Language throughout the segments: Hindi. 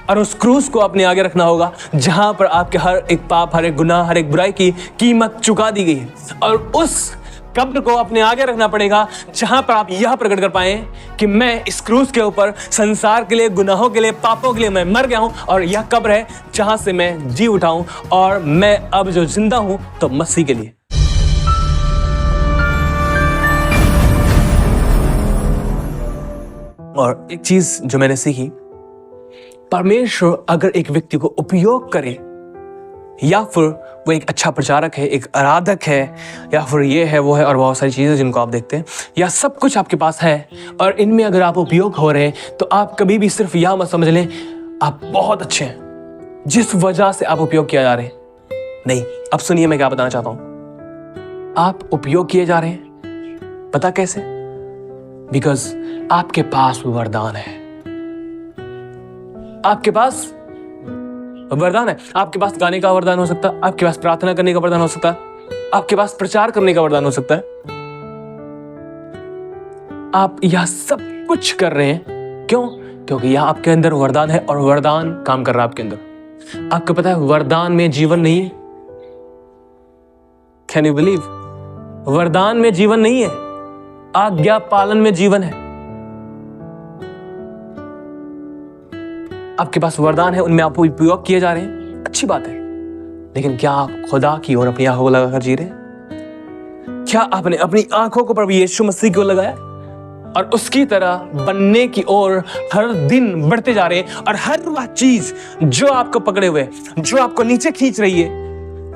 और उस क्रूस को अपने आगे रखना होगा जहां पर आपके हर एक पाप, हर एक गुनाह, हर एक बुराई की कीमत चुका दी गई है। और उस कब्र को अपने आगे रखना पड़ेगा जहां पर आप यह प्रकट कर पाए कि मैं इस क्रूस के ऊपर संसार के लिए, गुनाहों के लिए, पापों के लिए मैं मर गया हूं और यह कब्र है जहां से मैं जी उठा हूं और मैं अब जो जिंदा हूं तो मसीह के लिए। और एक चीज जो मैंने सीखी, परमेश्वर अगर एक व्यक्ति को उपयोग करे, या फिर वो एक अच्छा प्रचारक है, एक आराधक है, या फिर ये है वो है और बहुत सारी चीज़ें जिनको आप देखते हैं, या सब कुछ आपके पास है और इनमें अगर आप उपयोग हो रहे हैं, तो आप कभी भी सिर्फ यह मत समझ लें आप बहुत अच्छे हैं जिस वजह से आप उपयोग किया जा रहे हैं। नहीं, अब सुनिए मैं क्या बताना चाहता हूं। आप उपयोग किए जा रहे हैं, पता कैसे? बिकॉज आपके पास वो वरदान है। आपके पास वरदान है। आपके पास गाने का वरदान हो सकता है, आपके पास प्रार्थना करने का वरदान हो सकता है, आपके पास प्रचार करने का वरदान हो सकता है। आप यह सब कुछ कर रहे हैं, क्यों? क्योंकि यह आपके अंदर वरदान है और वरदान काम कर रहा है आपके अंदर। आपको पता है वरदान में जीवन नहीं है। Can you believe? वरदान में जीवन नहीं है, आज्ञा पालन में जीवन है। आपके पास वरदान है, उनमें आप उपयोग किए जा रहे हैं, अच्छी बात है, लेकिन क्या आप खुदा की ओर अपनी आंखों को लगाकर जी रहे हैं? क्या आपने अपनी आंखों को प्रभु यीशु मसीह की ओर लगाया और उसकी तरह बनने की ओर हर दिन बढ़ते जा रहे हैं? और हर वह चीज जो आपको पकड़े हुए, जो आपको नीचे खींच रही है,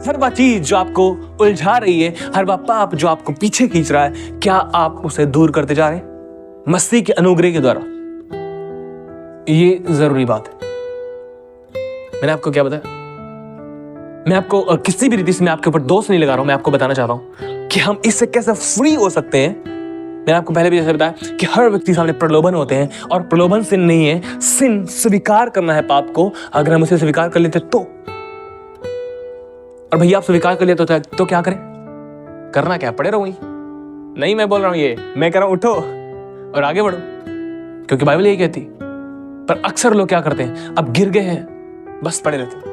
हर वह चीज जो आपको उलझा रही है, हर वह पाप जो आपको पीछे खींच रहा है, क्या आप उसे दूर करते जा रहे हैं मसीह के अनुग्रह के द्वारा? ये जरूरी बात है। मैंने आपको क्या बताया? मैं आपको किसी भी रीति से मैं आपके ऊपर दोष नहीं लगा रहा हूं, मैं आपको बताना चाहता हूं कि हम इससे कैसे फ्री हो सकते हैं। मैंने आपको पहले भी जैसे बताया कि हर व्यक्ति सामने प्रलोभन होते हैं और प्रलोभन सिन नहीं है। सिन स्वीकार करना है पाप को। अगर हम उसे स्वीकार कर लेते तो, और भैया आप स्वीकार कर लेते तो क्या करें? करना क्या? पड़े रहो वहीं। नहीं मैं बोल रहा हूं ये, मैं कह रहा हूं उठो और आगे बढ़ो, क्योंकि बाइबल यही कहती। पर अक्सर लोग क्या करते हैं, अब गिर गए हैं बस पड़े रहते हैं,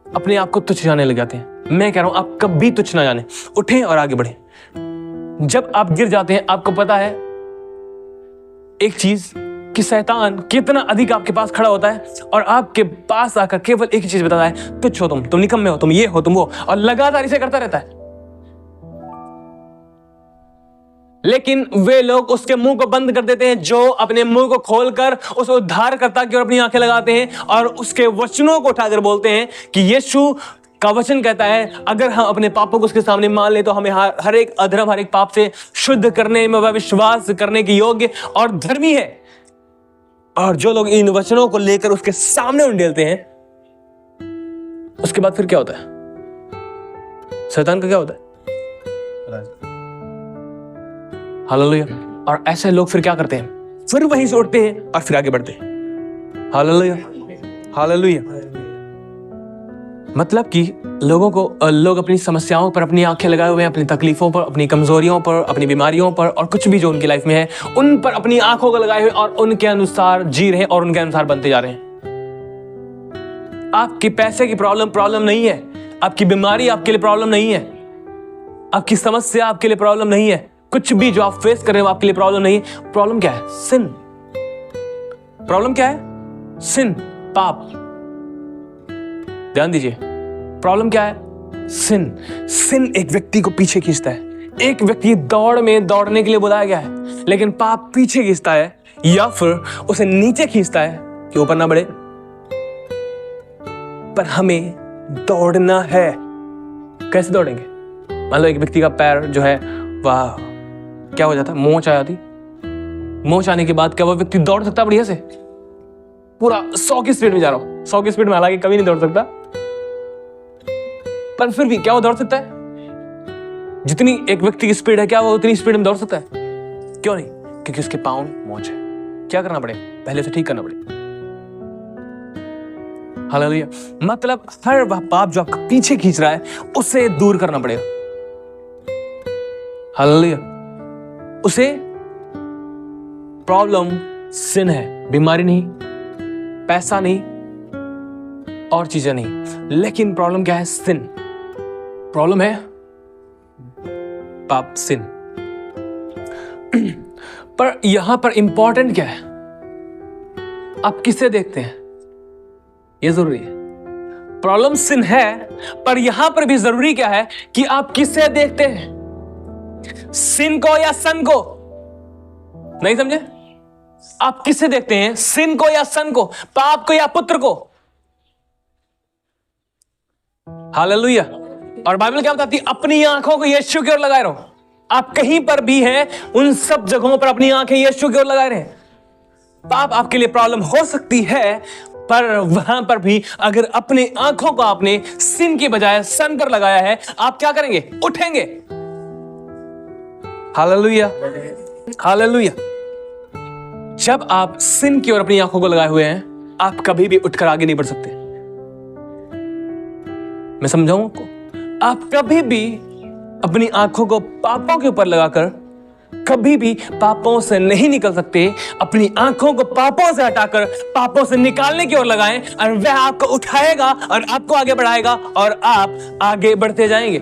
अपने आप को तुच्छ जाने लग जाते हैं। मैं कह रहा हूं आप कभी तुच्छ ना जाने, उठें और आगे बढ़ें। जब आप गिर जाते हैं, आपको पता है एक चीज कि शैतान कितना अधिक आपके पास खड़ा होता है और आपके पास आकर केवल एक ही चीज बताता है, तुच्छ हो तुम निकम्मे हो, तुम ये हो, तुम वो, और लगातार इसे करता रहता है। लेकिन वे लोग उसके मुंह को बंद कर देते हैं जो अपने मुंह को खोलकर उस उद्धारकर्ता की ओर अपनी आंखें लगाते हैं और उसके वचनों को उठाकर बोलते हैं कि यीशु का वचन कहता है अगर हम अपने पापों को उसके सामने मान ले तो हमें हर एक अधर्म, हर एक पाप से शुद्ध करने में वह विश्वास करने के योग्य और धर्मी है। और जो लोग इन वचनों को लेकर उसके सामने उंडेलते हैं, उसके बाद फिर क्या होता है? शैतान का क्या होता है? हालेलुया। और ऐसे लोग फिर क्या करते हैं? फिर वहीं से उठते हैं और फिर आगे बढ़ते हैं। Hallelujah, hallelujah. मतलब कि लोग अपनी समस्याओं पर अपनी आंखें लगाए हुए हैं, अपनी तकलीफों पर, अपनी कमजोरियों पर, अपनी बीमारियों पर और कुछ भी जो उनकी लाइफ में है उन पर अपनी आंखों को लगाए हुए और उनके अनुसार जी रहे हैं और उनके अनुसार बनते जा रहे हैं। आपकी पैसे की प्रॉब्लम नहीं है, आपकी बीमारी आपके लिए प्रॉब्लम नहीं है, आपकी समस्या आपके लिए प्रॉब्लम नहीं है, कुछ भी जो आप फेस कर रहे हो आपके लिए प्रॉब्लम नहीं है। प्रॉब्लम क्या है? सिन। प्रॉब्लम क्या है? सिन, पाप। ध्यान दीजिए, प्रॉब्लम क्या है? सिन। सिन एक व्यक्ति को पीछे खींचता है। एक व्यक्ति दौड़ में दौड़ने के लिए बुलाया गया है, लेकिन पाप पीछे खींचता है या फिर उसे नीचे खींचता है कि ऊपर ना बढ़े। पर हमें दौड़ना है। कैसे दौड़ेंगे? मान लो एक व्यक्ति का पैर जो है वह क्या हो जाता है? मोच आ जाती। मोच आने के बाद क्या वो व्यक्ति दौड़ सकता बढ़िया से? पूरा 100 की स्पीड में जा रहा हूं, 100 की स्पीड में, हालांकि कभी नहीं दौड़ सकता, पर फिर भी क्या वो दौड़ सकता है? जितनी एक व्यक्ति की स्पीड है क्या वो उतनी स्पीड में दौड़ सकता है? क्यों नहीं? क्योंकि उसके पांव में मोच है। क्या करना पड़ेगा? पहले उसे ठीक करना पड़ेगा। हालेलुया। मतलब हर वह पाप जो आपको पीछे खींच रहा है उसे दूर करना पड़ेगा। हालेलुया। उसे प्रॉब्लम सिन है, बीमारी नहीं, पैसा नहीं और चीजें नहीं, लेकिन प्रॉब्लम क्या है? सिन। प्रॉब्लम है पाप, सिन। पर यहां पर इंपॉर्टेंट क्या है? आप किसे देखते हैं, ये जरूरी है। प्रॉब्लम सिन है, पर यहां पर भी जरूरी क्या है कि आप किसे देखते हैं, सिन को या सन को? नहीं समझे? आप किसे देखते हैं, सिन को या सन को, पाप को या पुत्र को? हालेलुया। और बाइबल क्या बताती है? अपनी आंखों को यीशु की ओर लगाए रहो। आप कहीं पर भी हैं, उन सब जगहों पर अपनी आंखें यीशु की ओर लगाए रहे। पाप आपके लिए प्रॉब्लम हो सकती है, पर वहां पर भी अगर अपने आंखों को आपने सिन की बजाय सन पर लगाया है, आप क्या करेंगे? उठेंगे। Hallelujah, hallelujah. जब आप सिन की ओर अपनी आंखों को लगाए हुए हैं, आप कभी भी उठकर आगे नहीं बढ़ सकते। मैं समझाऊं आपको? आप कभी भी अपनी आंखों को पापों के ऊपर लगाकर कभी भी पापों से नहीं निकल सकते। अपनी आंखों को पापों से हटाकर पापों से निकालने की ओर लगाएं, और वह आपको उठाएगा और आपको आगे बढ़ाएगा और आप आगे बढ़ते जाएंगे।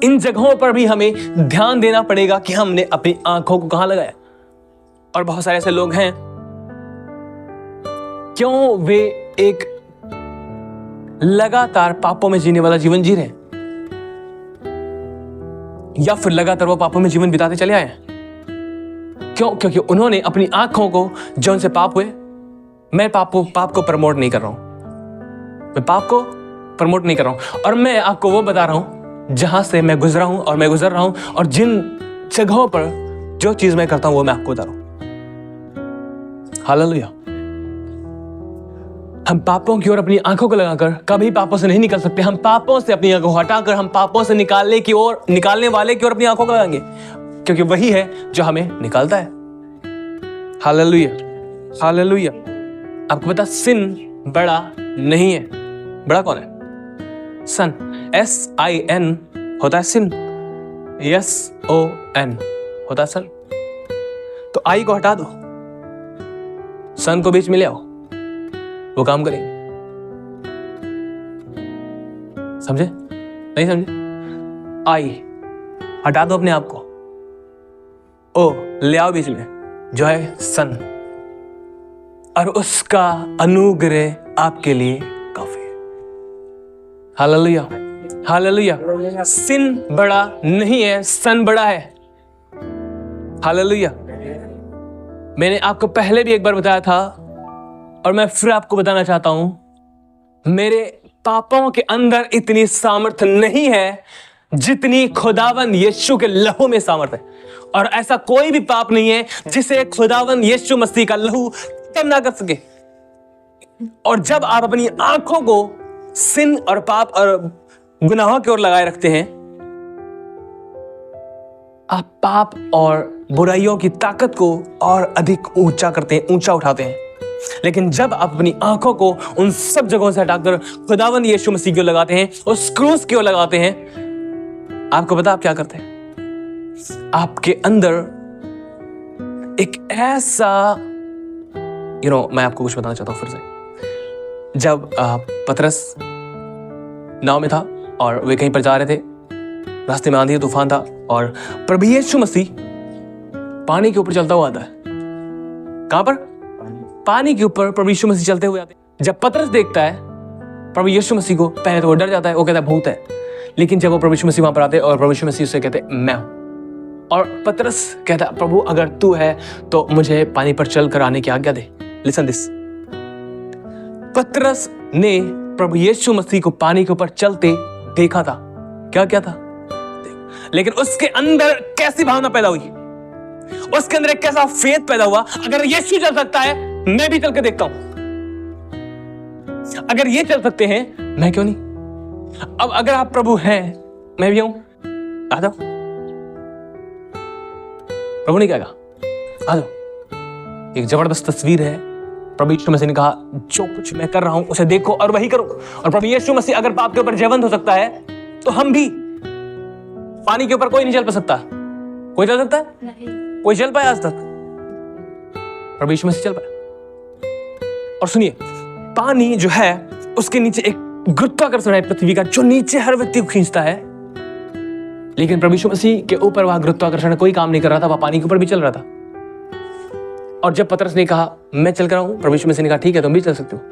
इन जगहों पर भी हमें ध्यान देना पड़ेगा कि हमने अपनी आंखों को कहां लगाया। और बहुत सारे ऐसे लोग हैं, क्यों वे एक लगातार पापों में जीने वाला जीवन जी रहे हैं, या फिर लगातार वो पापों में जीवन बिताते चले आए हैं। क्यों? क्योंकि उन्होंने अपनी आंखों को, जो उनसे पाप हुए, मैं पाप को प्रमोट नहीं कर रहा हूं, मैं पाप को प्रमोट नहीं कर रहा हूं, और मैं आपको वो बता रहा हूं जहां से मैं गुजरा हूं और मैं गुजर रहा हूं, और जिन जगहों पर जो चीज मैं करता हूं वो मैं आपको बता रहा हूं। हालेलुया। हम पापों की ओर अपनी आंखों को लगाकर कभी पापों से नहीं निकल सकते। हम पापों से अपनी आंखों को हटाकर हम पापों से निकालने वाले की ओर अपनी आंखों को लगाएंगे, क्योंकि वही है जो हमें निकालता है। Hallelujah, hallelujah. आपको पता, सिन बड़ा नहीं है। बड़ा कौन है? सन। SIN होता है सिन, SON होता है सन। तो आई को हटा दो, सन को बीच में ले आओ, वो काम करेंगे। समझे? नहीं समझे? आई हटा दो अपने आप को, ओ ले आओ बीच में, जो है सन, और उसका अनुग्रह आपके लिए काफी है। Hallelujah, hallelujah. सिन बड़ा नहीं है, सन बड़ा है। हालेलुया। मैंने आपको पहले भी एक बार बताया था, और मैं फिर आपको बताना चाहता हूं, मेरे पापों के अंदर इतनी सामर्थ्य नहीं है जितनी खुदावन यीशु के लहू में सामर्थ्य है। और ऐसा कोई भी पाप नहीं है जिसे खुदावन यीशु मसीह का लहू कम ना कर सके। और जब आप अपनी आंखों को सिन और पाप और गुनाहों की ओर लगाए रखते हैं, आप पाप और बुराइयों की ताकत को और अधिक ऊंचा करते हैं, ऊंचा उठाते हैं। लेकिन जब आप अपनी आंखों को उन सब जगहों से हटाकर खुदावंद यीशु मसीह की ओर लगाते हैं, उस क्रूस की ओर लगाते हैं, आपको पता आप क्या करते हैं? आपके अंदर एक ऐसा मैं आपको कुछ बताना चाहता हूं फिर से। जब पतरस नाव में था और वे कहीं पर जा रहे थे, रास्ते में आंधी तूफान था, और प्रभु यीशु मसीह पानी के ऊपर चलता हुआ आता है। कहां पर? पानी के ऊपर प्रभु यीशु मसीह चलते हुए आते हैं। जब पतरस देखता है प्रभु यीशु मसीह को, पहले तो वो डर जाता है, वो कहता है भूत है। लेकिन जब वो प्रभु यीशु मसीह वहां पर आते हैं और प्रभु यीशु मसीह उससे कहते हैं मैं हूं, और पतरस कहता है प्रभु अगर तू है तो मुझे पानी पर चल कर आने की आज्ञा दे। लिसन दिस, पतरस ने प्रभु यीशु मसीह को पानी के ऊपर चलते देखा था। क्या क्या था? लेकिन उसके अंदर कैसी भावना पैदा हुई, उसके अंदर एक कैसा फेथ पैदा हुआ, अगर यीशु चल सकता है मैं भी चल के देखता हूं। अगर ये चल सकते हैं मैं क्यों नहीं? अब अगर आप प्रभु हैं, मैं भी आऊं, आ जाओ। प्रभु ने क्या कहा? आ जाओ। एक जबरदस्त तस्वीर है। प्रभु यीशु मसीह ने कहा जो कुछ मैं कर रहा हूं उसे देखो और वही करो। और प्रभु यीशु मसीह अगर पाप के ऊपर जयवंत हो सकता है तो हम भी। पानी के ऊपर कोई नहीं चल सकता। कोई चल सकता है? नहीं। कोई चल पाया आज तक? प्रभु यीशु मसीह चल पाया। और सुनिए, पानी जो है उसके नीचे एक गुरुत्वाकर्षण है पृथ्वी का, जो नीचे हर व्यक्ति को खींचता है। लेकिन प्रभु यीशु मसीह के ऊपर वह गुरुत्वाकर्षण कोई काम नहीं कर रहा था, वह पानी के ऊपर भी चल रहा था। और जब पतरस ने कहा मैं चल कर आऊं, प्रभु यीशु मसीह ने कहा ठीक है, तुम भी चल सकते हो।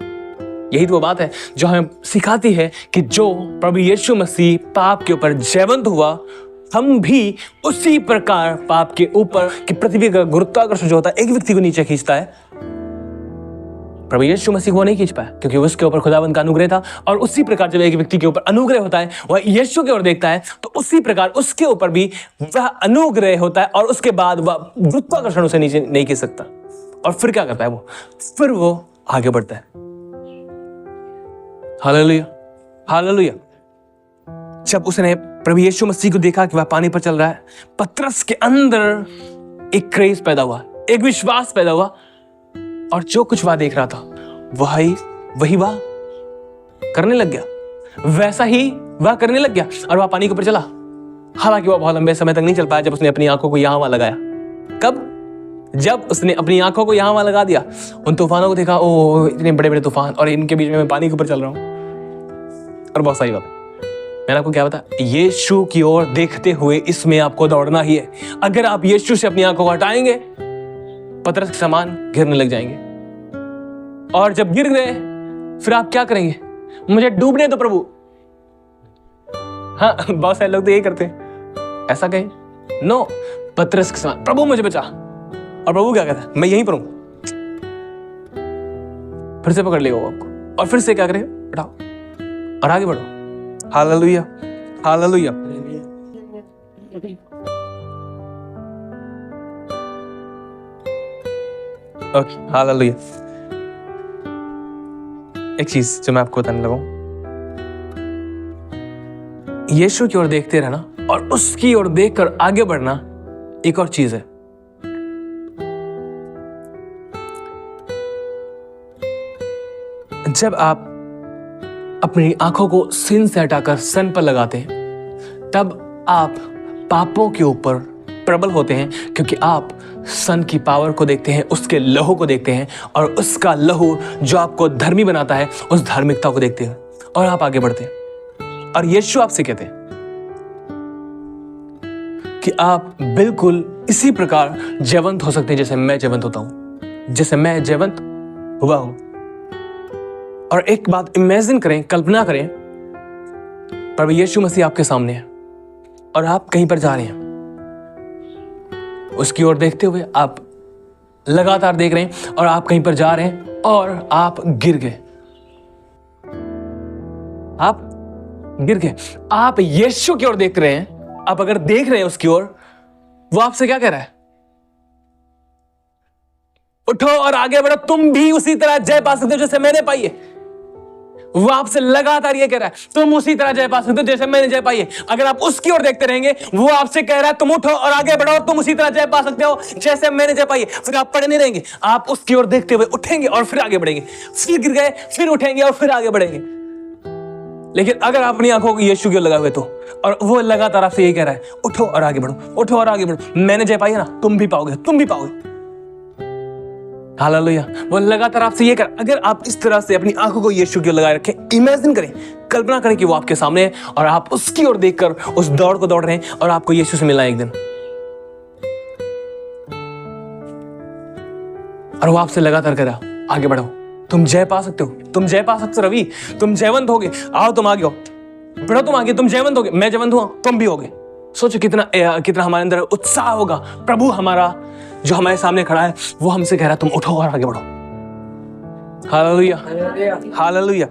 यही तो वो बात है जो हमें सिखाती है कि जो प्रभु यीशु मसीह पाप के ऊपर जयवंत हुआ, हम भी उसी प्रकार पाप के ऊपर कि पृथ्वी का गुरुत्वाकर्षण जो होता है एक व्यक्ति को नीचे खींचता है, प्रभु यीशु मसीह को नहीं खींच पाया क्योंकि उसके ऊपर खुदावंद का अनुग्रह था। और उसी प्रकार जब एक व्यक्ति के ऊपर अनुग्रह होता है, वह यीशु की ओर देखता है, तो उसी प्रकार उसके ऊपर भी वह अनुग्रह होता है और उसके बाद वह गुरुत्वाकर्षण उसे नीचे नहीं खींच सकता। और फिर क्या करता है फिर वो आगे बढ़ता है। Hallelujah, hallelujah. जब उसने प्रभु यीशु मसीह को देखा कि वह पानी पर चल रहा है, पतरस के अंदर एक क्रेज पैदा हुआ, एक विश्वास पैदा हुआ, और जो कुछ वह देख रहा था वही वह करने लग गया, वैसा ही वह करने लग गया और वह पानी के ऊपर चला। हालांकि वह बहुत लंबे समय तक नहीं चल पाया। जब उसने अपनी आंखों को यहां वहां लगाया, कब? जब उसने अपनी आंखों को यहां वहां लगा दिया, उन तूफानों को देखा, ओ इतने बड़े बड़े तूफान, और इनके बीच में मैं पानी के ऊपर चल रहा हूं। और बहुत सही बात, मैंने आपको क्या बताया, यीशु की ओर देखते हुए इसमें आपको दौड़ना ही है। अगर आप यीशु से अपनी आंखों को हटाएंगे, पतरस के समान गिरने लग जाएंगे। और जब गिर गए फिर आप क्या करेंगे? मुझे डूबने दो प्रभु। हाँ, बहुत सारे लोग तो यही करते हैं, ऐसा कहें नो, पतरस के समान, प्रभु मुझे बचा। और प्रभु क्या कहता है? मैं यहीं पर हूं। फिर से पकड़ लेगा वो आपको और फिर से क्या करें? उठाओ और आगे बढ़ो। Hallelujah, hallelujah. Okay, hallelujah. एक चीज जो मैं आपको बताने लगा, यीशु की ओर देखते रहना और उसकी ओर देखकर आगे बढ़ना एक और चीज है। जब आप अपनी आंखों को सिन से हटाकर सन पर लगाते हैं, तब आप पापों के ऊपर प्रबल होते हैं, क्योंकि आप सन की पावर को देखते हैं, उसके लहू को देखते हैं, और उसका लहू जो आपको धर्मी बनाता है, उस धार्मिकता को देखते हैं और आप आगे बढ़ते हैं। और यीशु आपसे कहते हैं कि आप बिल्कुल इसी प्रकार जयवंत हो सकते हैं जैसे मैं जयवंत होता हूं, जैसे मैं जयवंत हुआ हूं। और एक बात इमेजिन करें, कल्पना करें, प्रभु यीशु मसीह आपके सामने है और आप कहीं पर जा रहे हैं, उसकी ओर देखते हुए आप लगातार देख रहे हैं और आप कहीं पर जा रहे हैं और आप गिर गए, आप गिर गए। आप यीशु की ओर देख रहे हैं, आप अगर देख रहे हैं उसकी ओर, वो आपसे क्या कह रहा है? उठो और आगे बढ़ो, तुम भी उसी तरह जय पा सकते हो जैसे मैंने पाई है। वो आपसे लगातार ये कह रहा है, तुम उसी तरह जय पा सकते हो जैसे मैंने जय पाई है। अगर आप उसकी ओर देखते रहेंगे, वो आपसे कह रहा है तुम उठो और आगे बढ़ो, तुम उसी तरह जय पा सकते हो जैसे मैंने जय पाई है। फिर आप पड़े नहीं रहेंगे, आप उसकी ओर देखते हुए उठेंगे और फिर आगे बढ़ेंगे, फिर गिर गए, फिर उठेंगे और फिर आगे बढ़ेंगे। लेकिन अगर आप अपनी आंखों को यीशु की ओर लगाए हुए तो, और वो लगातार आपसे यही कह रहा है, उठो और आगे बढ़ो, उठो और आगे बढ़ो, मैंने जय पाई है ना, तुम भी पाओगे, तुम भी पाओगे। हालेलुया। वो लगातार आपसे ये कर, अगर आप इस तरह से अपनी आंखों को यीशु की ओर लगाए रखें, इमेजिन करें, कल्पना करें कि वो आपके सामने है और आप उसकी ओर देखकर उस दौड़ को दौड़ रहे हैं और आपको यीशु से मिलना है एक दिन, और वो आपसे लगातार कह रहा, आगे बढ़ो, तुम जय पा सकते हो, तुम जय पा सकते हो रवि, तुम जयवंत होगे, आओ तुम आगे हो, बढ़ो तुम आगे, तुम जयवंत होगे, मैं जयवंत हुआ, तुम भी होगे। सोचो कितना हमारे अंदर उत्साह होगा। प्रभु हमारा जो हमारे सामने खड़ा है, वो हमसे कह रहा है तुम उठो और आगे बढ़ो। Hallelujah, hallelujah.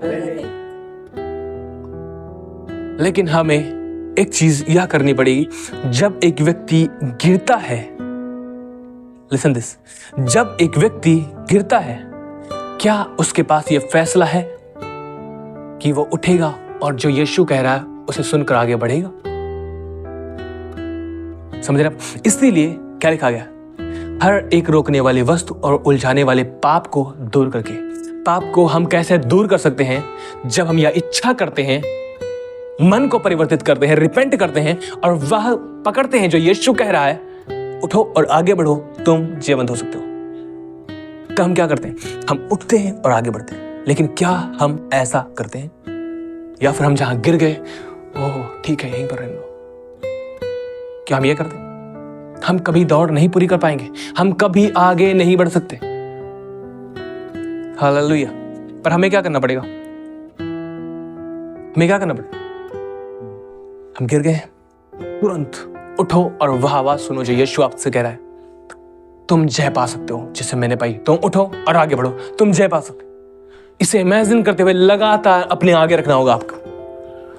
लेकिन हमें एक चीज यह करनी पड़ेगी, जब एक व्यक्ति गिरता है, लिसन दिस, जब एक व्यक्ति गिरता है, क्या उसके पास यह फैसला है कि वो उठेगा और जो यीशु कह रहा है उसे सुनकर आगे बढ़ेगा? समझ रहे? इसीलिए क्या लिखा गया, हर एक रोकने वाली वस्तु और उलझाने वाले पाप को दूर करके। पाप को हम कैसे दूर कर सकते हैं? जब हम यह इच्छा करते हैं, मन को परिवर्तित करते हैं, रिपेंट करते हैं और वह पकड़ते हैं जो यीशु कह रहा है, उठो और आगे बढ़ो, तुम जीवंत हो सकते हो। हम क्या करते हैं? हम उठते हैं और आगे बढ़ते हैं। लेकिन क्या हम ऐसा करते हैं? या फिर हम जहां गिर गए, ओह ठीक है यहीं पर रहने दो, क्या हम ये करते हैं? हम कभी दौड़ नहीं पूरी कर पाएंगे, हम कभी आगे नहीं बढ़ सकते। हालेलुया। पर हमें क्या करना पड़ेगा? हमें क्या करना पड़ेगा? हम गिर गए, तुरंत उठो और वह आवाज सुनो जो यीशु आपसे कह रहा है, तुम जय पा सकते हो जिसे मैंने पाई। तुम उठो और आगे बढ़ो, तुम जय पा सकते हो। इसे इमेजिन करते हुए लगातार अपने आगे रखना होगा आपको,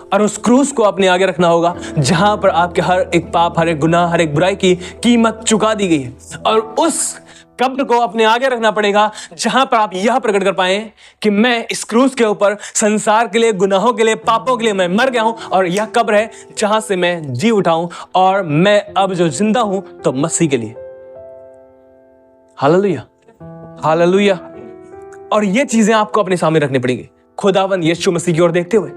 और उस क्रूस को अपने आगे रखना होगा जहां पर आपके हर एक पाप, हर एक गुनाह, हर एक बुराई की कीमत चुका दी गई है। और उस कब्र को अपने आगे रखना पड़ेगा जहां पर आप यह प्रकट कर पाए कि मैं इस क्रूस के ऊपर संसार के लिए, गुनाहों के लिए, पापों के लिए मैं मर गया हूं, और यह कब्र है जहां से मैं जी उठा हूं, और मैं अब जो जिंदा हूं तो मसीह के लिए। Hallelujah, hallelujah. और ये चीजें आपको अपने सामने रखनी पड़ेंगी खुदावंद यीशु मसीह की ओर देखते हुए।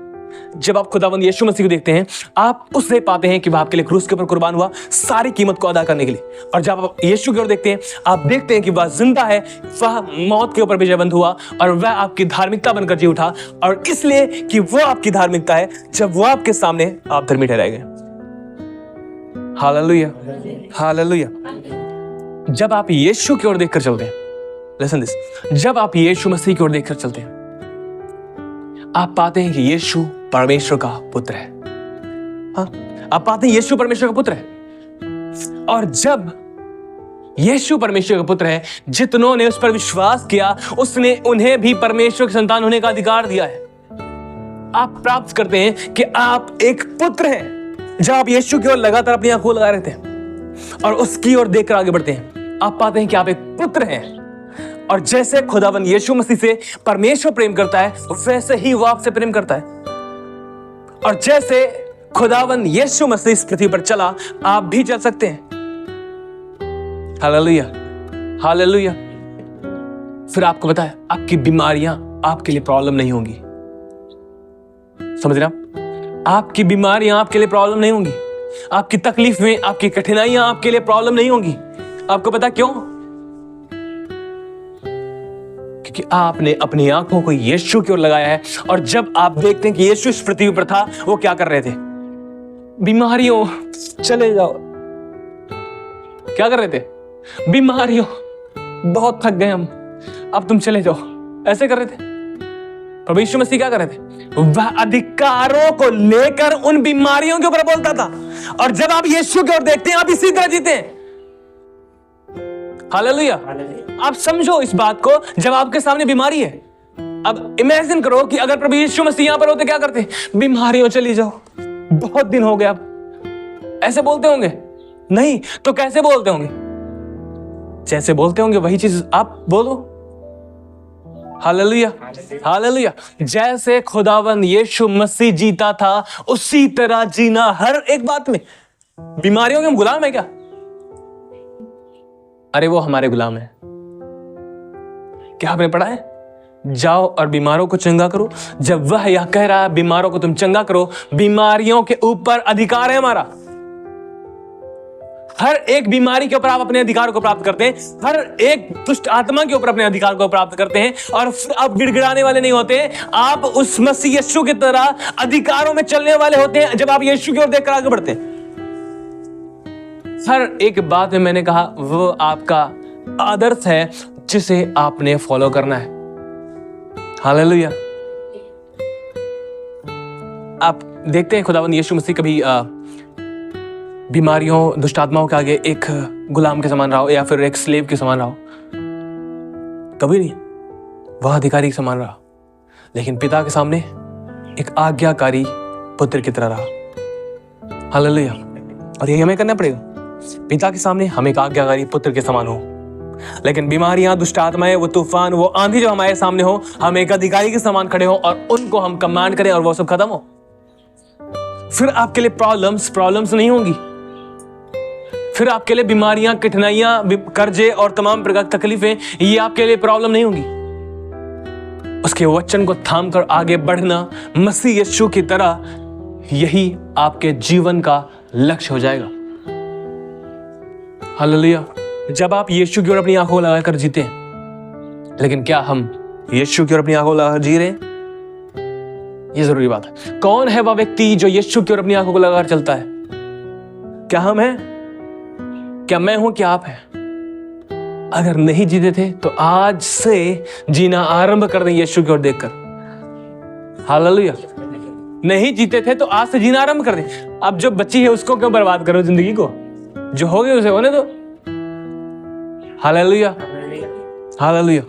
जब आप खुदावंद यीशु मसीह को देखते हैं, आप उससे पाते हैं कि वह आपके लिए क्रूस के ऊपर कुर्बान हुआ सारी कीमत को अदा करने के लिए। और जब आप यीशु की ओर देखते हैं, आप देखते हैं कि वह जिंदा है, वह मौत के ऊपर विजयवंत हुआ, और वह आपकी धार्मिकता बनकर जी उठा। और इसलिए कि वह आपकी धार्मिकता है, जब वह आपके सामने आप धर्मी ठहराए गए। Hallelujah, hallelujah. जब आप यीशु की ओर देखकर चलते हैं, लिसन दिस, जब आप यीशु मसीह की ओर देखकर चलते हैं, आप पाते हैं कि यीशु परमेश्वर का पुत्र है। हाँ, आप पाते हैं यीशु परमेश्वर का पुत्र है। और जब यीशु परमेश्वर का पुत्र है, जितनों ने उस पर विश्वास किया, उसने उन्हें भी परमेश्वर की संतान होने का अधिकार दिया है। आप प्राप्त करते हैं कि आप एक पुत्र हैं। जब आप यीशु की ओर लगातार अपनी आंखों लगा रहते हैं और उसकी ओर देखकर आगे बढ़ते हैं, आप पाते हैं कि आप एक पुत्र हैं। और जैसे खुदावन यीशु मसीह से परमेश्वर प्रेम करता है, वैसे ही वो आपसे प्रेम करता है। और जैसे खुदावन यीशु मसीह इस पृथ्वी पर चला, आप भी चल सकते हैं। Hallelujah, hallelujah. फिर आपको पता है, आपकी बीमारियां आपके लिए प्रॉब्लम नहीं होंगी। समझ रहे आप? आपकी बीमारियां आपके लिए प्रॉब्लम नहीं होंगी, आपकी तकलीफें, आपकी कठिनाइयां आपके लिए प्रॉब्लम नहीं होंगी। आपको पता क्यों? कि आपने अपनी आंखों को यीशु की ओर लगाया है। और जब आप देखते हैं कि यीशु इस पृथ्वी पर था, वो क्या कर रहे थे? बीमारियों चले जाओ, क्या कर रहे थे? बीमारियों बहुत थक गए हम, अब तुम चले जाओ, ऐसे कर रहे थे। प्रभु यीशु मसीह क्या कर रहे थे? वह अधिकारों को लेकर उन बीमारियों के ऊपर बोलता था। और जब आप यीशु की ओर देखते हैं, आप इसी तरह जीते हैं। हालेलुया। आप समझो इस बात को, जब आपके सामने बीमारी है, अब इमेजिन करो कि अगर प्रभु यीशु मसीह यहां पर होते, क्या करते? बीमारियों चली जाओ, बहुत दिन हो गए, अब ऐसे बोलते होंगे? नहीं तो कैसे बोलते होंगे? जैसे बोलते होंगे वही चीज आप बोलो। Hallelujah, hallelujah. जैसे खुदावंद यीशु मसीह जीता था, उसी तरह जीना हर एक बात में। बीमारियों के हम गुलाम है क्या? अरे वो हमारे गुलाम है। क्या आपने पढ़ा है? जाओ और बीमारों को चंगा करो। जब वह यह कह रहा है बीमारों को तुम चंगा करो, बीमारियों के ऊपर अधिकार है हमारा। हर एक बीमारी के ऊपर आप अपने अधिकार को प्राप्त करते हैं, हर एक दुष्ट आत्मा के ऊपर अपने अधिकार को प्राप्त करते हैं। और आप गिड़गिड़ाने वाले नहीं होते, आप उस मसीह यीशु की तरह अधिकारों में चलने वाले होते हैं जब आप यीशु की ओर देखकर आगे बढ़ते हैं। हर एक बात में मैंने कहा वो आपका आदर्श है जिसे आपने फॉलो करना है। हालेलुया। आप देखते हैं खुदावंद यीशु मसीह कभी बीमारियों, दुष्ट आत्माओं के आगे एक गुलाम के समान रहा हो या फिर एक स्लेव के समान रहा हो? कभी नहीं। वह अधिकारी के समान रहा, लेकिन पिता के सामने एक आज्ञाकारी पुत्र की तरह रहा। हालेलुया। और यही हमें करना पड़ेगा। पिता के सामने हम एक आज्ञाकारी पुत्र के समान हो, लेकिन बीमारियां, दुष्ट आत्माएं, वो तूफान, वो आंधी जो हमारे सामने हो, हम एक अधिकारी के समान खड़े हो और उनको हम कमांड करें और वो सब खत्म हो। फिर आपके लिए प्रॉब्लम्स नहीं होंगी। फिर आपके लिए बीमारियां, कठिनाइयां, कर्जे और तमाम प्रकार की तकलीफें, ये आपके लिए प्रॉब्लम नहीं होंगी। उसके वचन को थाम कर आगे बढ़ना मसीह यीशु की तरह, यही आपके जीवन का लक्ष्य हो जाएगा। हालेलुया। जब आप यीशु की ओर अपनी आंखों लगाकर जीते हैं, लेकिन क्या हम यीशु की ओर अपनी आंखों को लगाकर जी रहे हैं? ये जरूरी बात है। कौन है वह व्यक्ति जो यीशु की ओर अपनी आंखों को लगाकर चलता है? क्या हम हैं? क्या मैं हूं? क्या आप हैं? अगर नहीं जीते थे तो आज से जीना आरंभ कर दें यीशु की ओर देखकर। हालेलुया। नहीं जीते थे तो आज से जीना आरंभ कर दें। अब जो बच्ची है उसको क्यों बर्बाद करो जिंदगी को? जो हो गए उसे होने दो। Hallelujah, hallelujah.